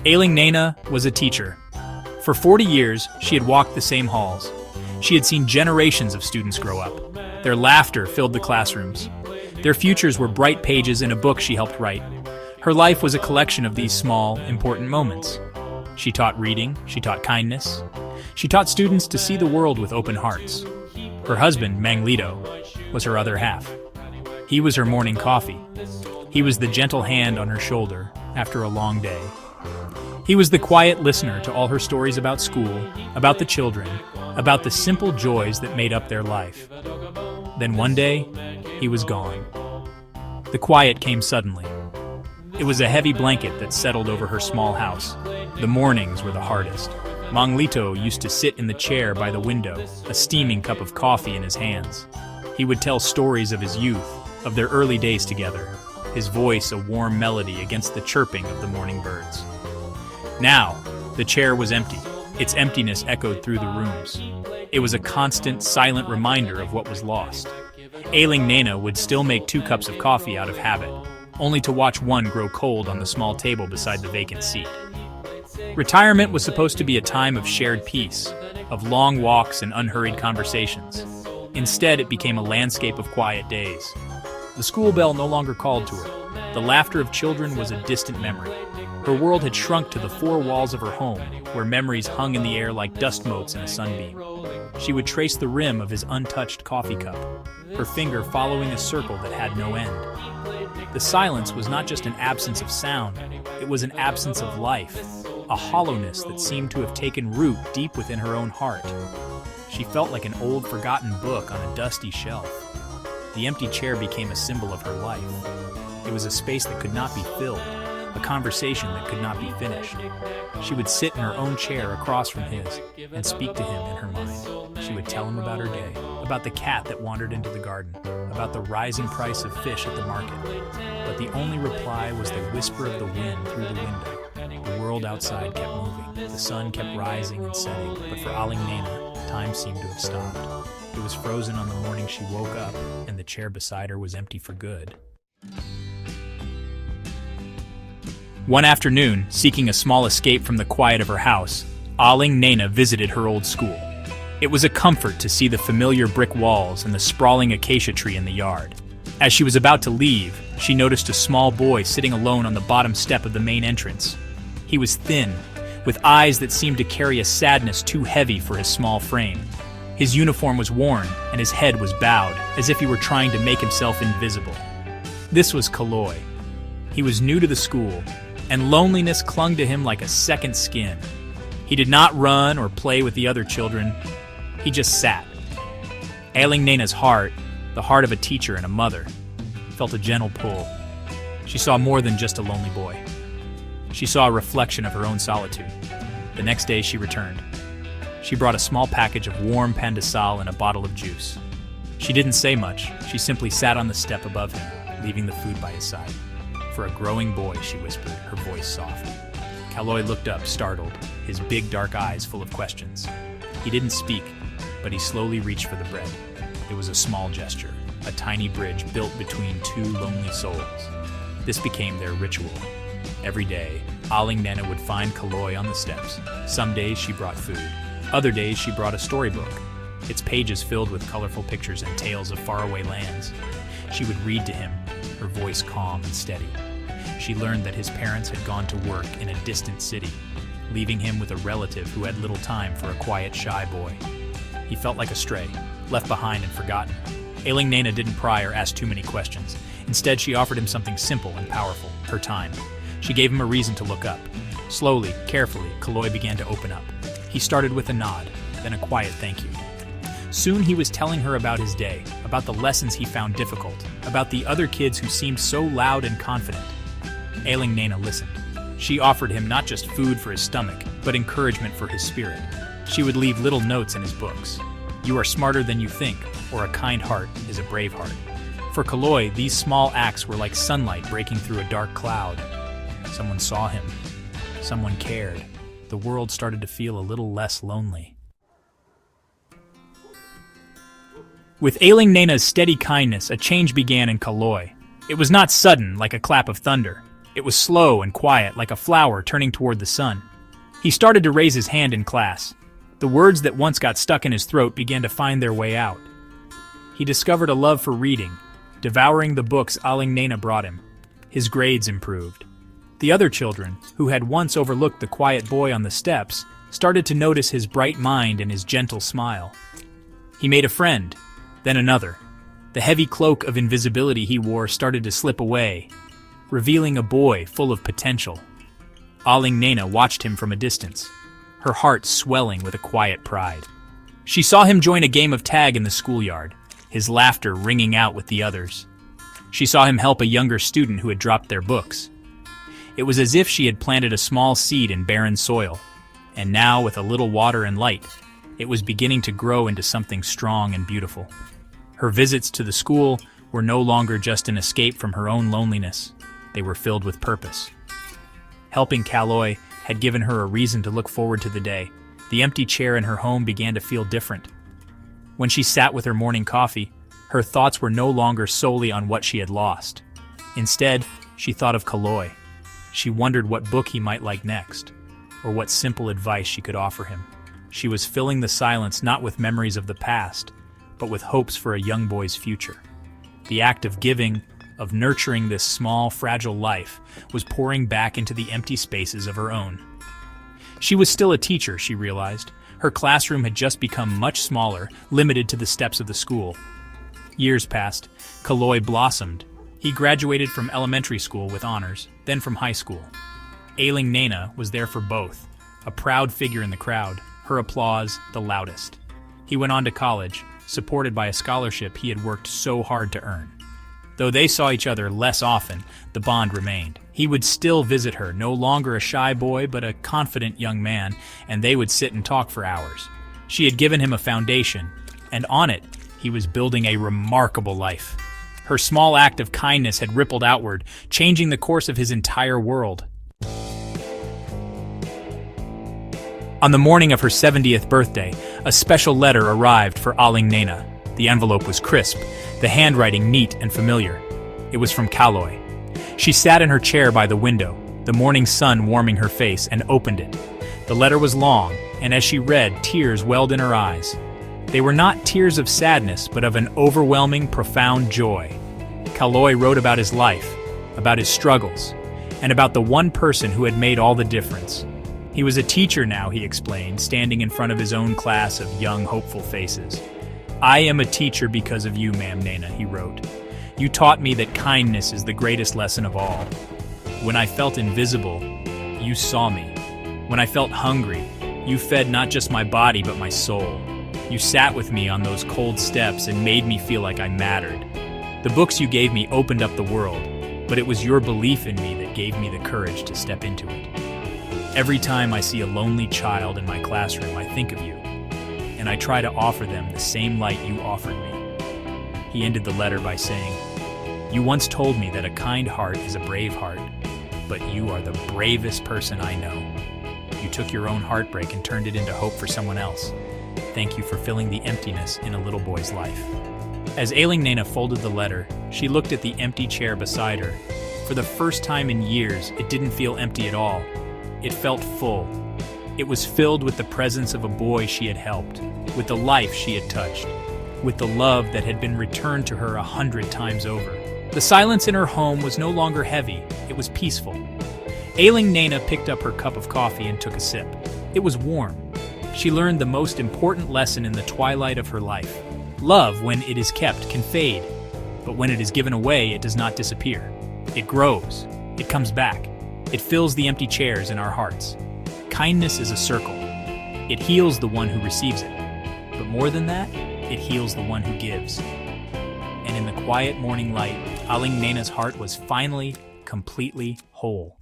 Ailing Nana was a teacher. For 40 years, she had walked the same halls. She had seen generations of students grow up. Their laughter filled the classrooms. Their futures were bright pages in a book she helped write. Her life was a collection of these small, important moments. She taught reading, she taught kindness. She taught students to see the world with open hearts. Her husband, Manglito, was her other half. He was her morning coffee. He was the gentle hand on her shoulder after a long day. He was the quiet listener to all her stories about school, about the children, about the simple joys that made up their life. Then one day, he was gone. The quiet came suddenly. It was a heavy blanket that settled over her small house. The mornings were the hardest. Manglito used to sit in the chair by the window, a steaming cup of coffee in his hands. He would tell stories of his youth, of their early days together, his voice a warm melody against the chirping of the morning birds. Now, the chair was empty. Its emptiness echoed through the rooms. It was a constant, silent reminder of what was lost. Ailing Nana would still make 2 cups of coffee out of habit, only to watch one grow cold on the small table beside the vacant seat. Retirement was supposed to be a time of shared peace, of long walks and unhurried conversations. Instead, it became a landscape of quiet days. The school bell no longer called to her. The laughter of children was a distant memory. Her world had shrunk to the 4 walls of her home, where memories hung in the air like dust motes in a sunbeam. She would trace the rim of his untouched coffee cup, her finger following a circle that had no end. The silence was not just an absence of sound, it was an absence of life, a hollowness that seemed to have taken root deep within her own heart. She felt like an old, forgotten book on a dusty shelf. The empty chair became a symbol of her life. It was a space that could not be filled, a conversation that could not be finished. She would sit in her own chair across from his and speak to him in her mind. She would tell him about her day, about the cat that wandered into the garden, about the rising price of fish at the market. But the only reply was the whisper of the wind through the window. The world outside kept moving. The sun kept rising and setting, but for Ailing Nana, time seemed to have stopped. It was frozen on the morning she woke up, and the chair beside her was empty for good. One afternoon, seeking a small escape from the quiet of her house, Ailing Nana visited her old school. It was a comfort to see the familiar brick walls and the sprawling acacia tree in the yard. As she was about to leave, she noticed a small boy sitting alone on the bottom step of the main entrance. He was thin, with eyes that seemed to carry a sadness too heavy for his small frame. His uniform was worn, and his head was bowed, as if he were trying to make himself invisible. This was Kaloy. He was new to the school, and loneliness clung to him like a second skin. He did not run or play with the other children. He just sat. Ailing Nana's heart, the heart of a teacher and a mother, felt a gentle pull. She saw more than just a lonely boy. She saw a reflection of her own solitude. The next day she returned. She brought a small package of warm pandesal and a bottle of juice. She didn't say much. She simply sat on the step above him, leaving the food by his side. "For a growing boy," she whispered, her voice soft. Kaloy looked up, startled, his big dark eyes full of questions. He didn't speak, but he slowly reached for the bread. It was a small gesture, a tiny bridge built between 2 lonely souls. This became their ritual. Every day, Ailing Nana would find Kaloy on the steps. Some days she brought food. Other days she brought a storybook, its pages filled with colorful pictures and tales of faraway lands. She would read to him, her voice calm and steady. She learned that his parents had gone to work in a distant city, leaving him with a relative who had little time for a quiet, shy boy. He felt like a stray, left behind and forgotten. Ailing Nana didn't pry or ask too many questions. Instead, she offered him something simple and powerful, her time. She gave him a reason to look up. Slowly, carefully, Kaloy began to open up. He started with a nod, then a quiet thank you. Soon he was telling her about his day, about the lessons he found difficult, about the other kids who seemed so loud and confident. Ailing Nana listened. She offered him not just food for his stomach, but encouragement for his spirit. She would leave little notes in his books. "You are smarter than you think," or "A kind heart is a brave heart." For Kaloy, these small acts were like sunlight breaking through a dark cloud. Someone saw him. Someone cared. The world started to feel a little less lonely. With Ailing Nana's steady kindness, a change began in Kaloy. It was not sudden, like a clap of thunder. It was slow and quiet, like a flower turning toward the sun. He started to raise his hand in class. The words that once got stuck in his throat began to find their way out. He discovered a love for reading, devouring the books Aling Nena brought him. His grades improved. The other children, who had once overlooked the quiet boy on the steps, started to notice his bright mind and his gentle smile. He made a friend, then another. The heavy cloak of invisibility he wore started to slip away, revealing a boy full of potential. Aling Nena watched him from a distance, her heart swelling with a quiet pride. She saw him join a game of tag in the schoolyard, his laughter ringing out with the others. She saw him help a younger student who had dropped their books. It was as if she had planted a small seed in barren soil, and now, with a little water and light, it was beginning to grow into something strong and beautiful. Her visits to the school were no longer just an escape from her own loneliness. They were filled with purpose. Helping Kaloy had given her a reason to look forward to the day. The empty chair in her home began to feel different. When she sat with her morning coffee, her thoughts were no longer solely on what she had lost. Instead, she thought of Kaloy. She wondered what book he might like next, or what simple advice she could offer him. She was filling the silence not with memories of the past, but with hopes for a young boy's future. The act of giving, of nurturing this small, fragile life, was pouring back into the empty spaces of her own. She was still a teacher, she realized. Her classroom had just become much smaller, limited to the steps of the school. Years passed. Kaloy blossomed. He graduated from elementary school with honors, then from high school. Aling Nena was there for both, a proud figure in the crowd, her applause the loudest. He went on to college, supported by a scholarship he had worked so hard to earn. Though they saw each other less often, the bond remained. He would still visit her, no longer a shy boy, but a confident young man, and they would sit and talk for hours. She had given him a foundation, and on it, he was building a remarkable life. Her small act of kindness had rippled outward, changing the course of his entire world. On the morning of her 70th birthday, a special letter arrived for Aling Nena. The envelope was crisp, the handwriting neat and familiar. It was from Kaloy. She sat in her chair by the window, the morning sun warming her face, and opened it. The letter was long, and as she read, tears welled in her eyes. They were not tears of sadness, but of an overwhelming, profound joy. Kaloy wrote about his life, about his struggles, and about the one person who had made all the difference. He was a teacher now, he explained, standing in front of his own class of young, hopeful faces. "I am a teacher because of you, Ma'am Nena," he wrote. "You taught me that kindness is the greatest lesson of all. When I felt invisible, you saw me. When I felt hungry, you fed not just my body but my soul. You sat with me on those cold steps and made me feel like I mattered. The books you gave me opened up the world, but it was your belief in me that gave me the courage to step into it. Every time I see a lonely child in my classroom, I think of you, and I try to offer them the same light you offered me." He ended the letter by saying, "You once told me that a kind heart is a brave heart, but you are the bravest person I know. You took your own heartbreak and turned it into hope for someone else. Thank you for filling the emptiness in a little boy's life." As Aling Nena folded the letter, she looked at the empty chair beside her. For the first time in years, it didn't feel empty at all. It felt full. It was filled with the presence of a boy she had helped, with the life she had touched, with the love that had been returned to her 100 times over. The silence in her home was no longer heavy, it was peaceful. Aling Nena picked up her cup of coffee and took a sip. It was warm. She learned the most important lesson in the twilight of her life. Love, when it is kept, can fade, but when it is given away, it does not disappear. It grows. It comes back. It fills the empty chairs in our hearts. Kindness is a circle. It heals the one who receives it. But more than that, it heals the one who gives. And in the quiet morning light, Aling Nena's heart was finally completely whole.